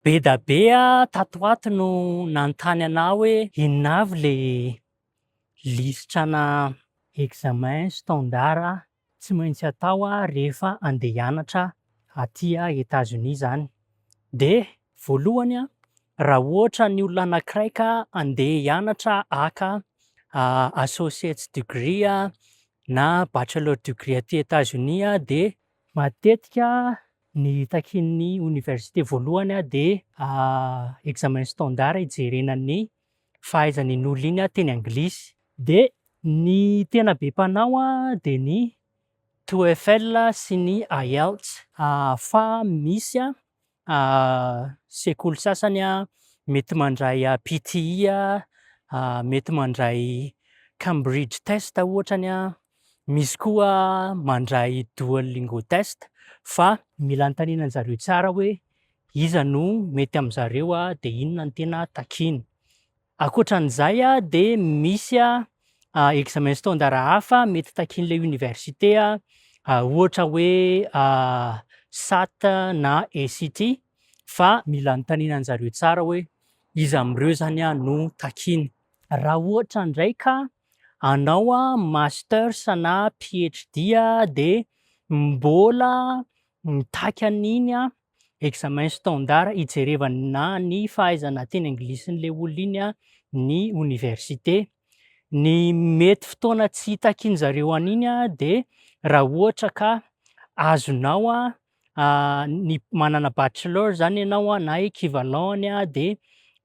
Be da be tato ato no nanontany anao hoe inona avy le lisitrana examen standard tsy maintsy atao rehefa andeha hianatra aty Etazonia zany. De voalohany raha ohatra ny olona anankiray ka andeha hianatra haka associate degree na bachelor degree aty Etazonia de matetika ny takin'ny université voalohany de examen standard ijerena ny fahaizan'ny olo iny teny anglisy. De ny tena be mpanao de ny TOEFL sy ny IELTS fa misy sekoly sasany mety mandray PTE mety mandray Cambridge test ohatrany misy koa mandray Duolingo test fa mila anontaniana an'zareo tsara hoe iza no mety am'zareo de inona ny tena takiny. Ankoatran'izay de misy examen standard hafa mety takin'le université ohatra hoe SAT na SAT fa mila anontaniana an'zareo tsara hoe iza am'reo zany no takiny. Raha ohatra ndraika anao masters na PhD de mbola mitaky an'iny examen standard ijerevana ny fahaizana teny anglisyn'le olo iny ny université. Ny mety fotoana tsy takian'zareo an'iny de raha ohatra ka azonao ny manana bachelor zany ianao na équivalent-ny de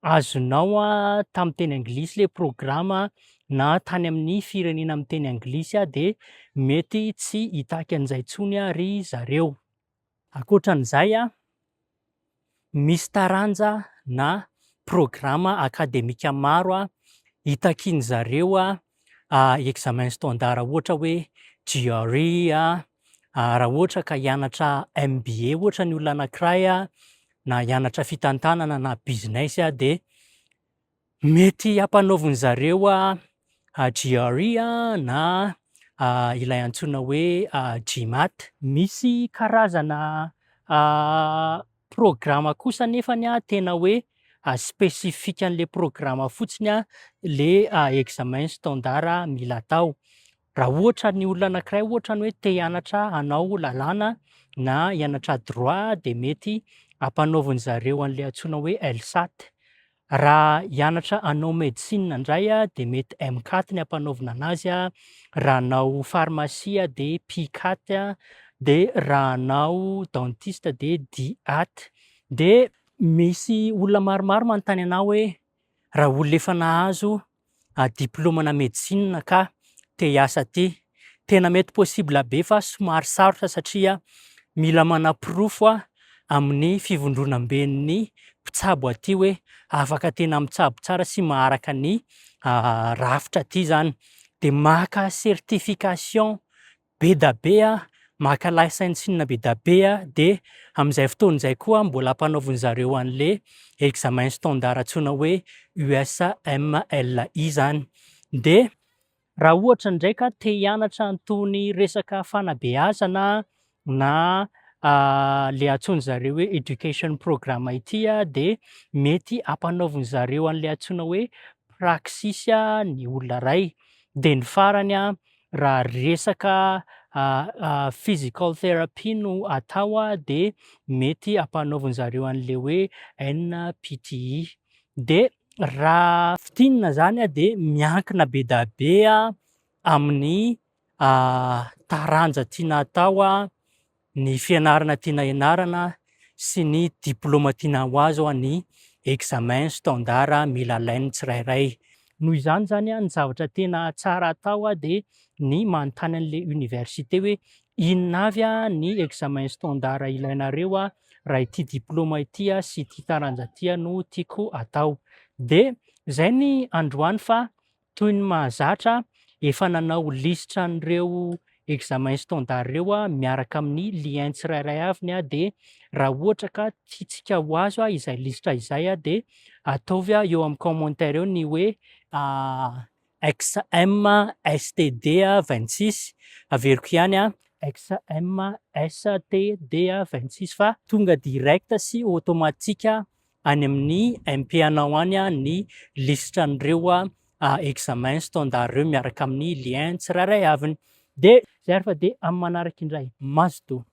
azonao tamin'ny teny anglisy le programa na tany amin'ny firenena amin'ny teny anglisy de mety tsy hitaky an'izay intsony ry zareo. Ankoatran'izay misy taranja na programa akademika maro hitakian'zareo examen standard ohatra hoe Jereo raha ohatra ka hianatra MBA ohatra ny olona anankiray na hianatra fitantanana na business de mety ampanaovin'zareo Jereo na ilay antsoina hoe GMAT. Misy karazana programa kosa nefany tena hoe spesifika an'le programa fotsiny le examen standard mila atao. Raha ohatra ny olona anankiray ohatra ny hoe te hianatra hanao lalàna na hianatra droit de mety ampanaovin'zareo an'le antsoina hoe LSAT. Raha hianatra hanao médecine indray de mety M4 ny ampanaovina anazy raha hanao pharmacie de P4 de raha hanao dentiste de D8. De misy olona maromaro manontany anao hoe raha olona efa nahazo diploma na médecine ka te hiasa aty, tena mety possible be fa somary sarotra satria mila mana-porofo amin'ny fivondronam-ben'ny mpitsabo aty hoe afaka tena mitsabo tsara sy maharaka ny rafitra aty zany. De maka certification be da be maka licence be da be de am'izay fotoan'izay koa mbola ampanaovin'zareo an'le examen standard antsoina hoe USMLI zany. De raha ohatra ndraika te hianatra an'tony resaka fanabeazana na le antsoin'zareo hoe education programme ity de mety ampanaovin'zareo an'le antsoina hoe praxis ny olona ray. De ny farany raha resaka physical therapy no atao de mety ampanaovin'zareo an'le hoe NPTE. De raha fitinina zany de miankina be da be amin'ny taranja tiana atao, ny fianarana tiana ianarana sy ny diploma tiana ho azo ny examen standard mila alainy tsirairay. Noho izany zany ny zavatra tena tsara atao de ny manontany an'le université hoe inona avy ny examen standard ilainareo raha ity diploma ity sy ity taranja ity no tiako atao. De zay ny androany fa toy ny mahazatra efa nanao lisitra an'ireo examen standard reo miaraka amin'ny lien tsirairay aviny de raha ohatra ka tiantsika ho azo izay lisitra izay de ataovy eo amin'ny commentaire eo ny hoe XMSTD 26 averiko ihany XMSTD 26 fa tonga direct sy automatique any amin'ny MP-anao any ny lisitran'ireo examen standard ireo miaraka amin'ny lien tsirairay aviny. De zay ary fa de amin'ny manaraka indray, mazotoa.